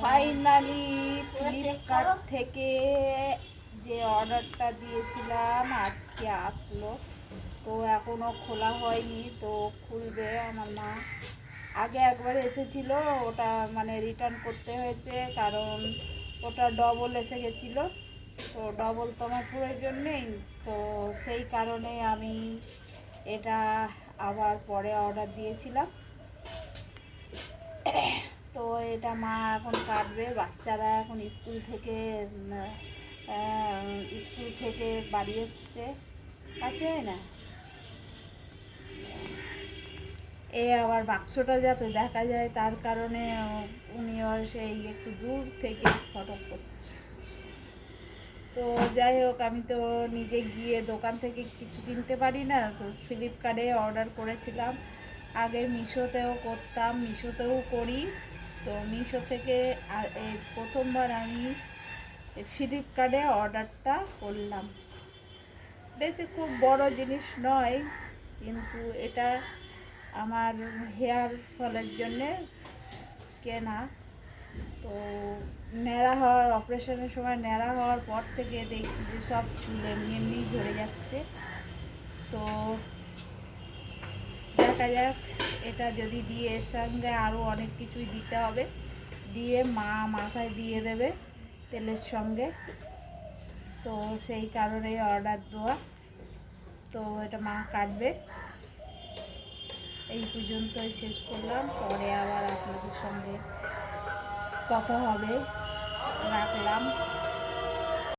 Finally Flipkart থেকে যে অর্ডারটা দিয়েছিলাম আজকে আসলো। তো এখনও খোলা হয়নি, তো খুলবে আমার মা। আগে একবার এসেছিলো, ওটা মানে রিটার্ন করতে হয়েছে, কারণ ওটা ডবল এসে গেছিলো। তো ডবল তো আমার প্রয়োজন নেই, তো সেই কারণে আমি এটা আবার পরে অর্ডার দিয়েছিলাম। তো এটা মা এখন কাটবে। বাচ্চারা এখন স্কুল থেকে বাড়ি এসছে, আছে না। এ আবার বাক্সটা যাতে দেখা যায় তার কারণে উনিও সেই একটু দূর থেকে ফটো করছে। তো যাই হোক, আমি তো নিজে গিয়ে দোকান থেকে কিছু কিনতে পারি না, তো ফ্লিপকার্টে অর্ডার করেছিলাম। আগে মিশোতেও করতাম, মিশোতেও করি। তো মিশো থেকে এই প্রথমবার আমি ফ্লিপকার্টে অর্ডারটা করলাম। বেশি খুব বড় জিনিস নয়, কিন্তু এটা আমার হেয়ার ফলের জন্যে কেনা। তো ন্যাড়া হওয়ার অপারেশনের সময় ন্যাড়া হওয়ার পর থেকে দেখছি যে সব চুল এমনি এমনি ঝরে যাচ্ছে। তো দেখা যাক, এটা যদি দিয়ে এর সঙ্গে আরও অনেক কিছুই দিতে হবে, দিয়ে মা মাথায় দিয়ে দেবে তেলের সঙ্গে। তো সেই কারণেই অর্ডার দেওয়া। তো এটা মা কাটবে। এই পর্যন্তই শেষ করলাম, পরে আবার আপনাদের সঙ্গে কথা হবে। রাখলাম।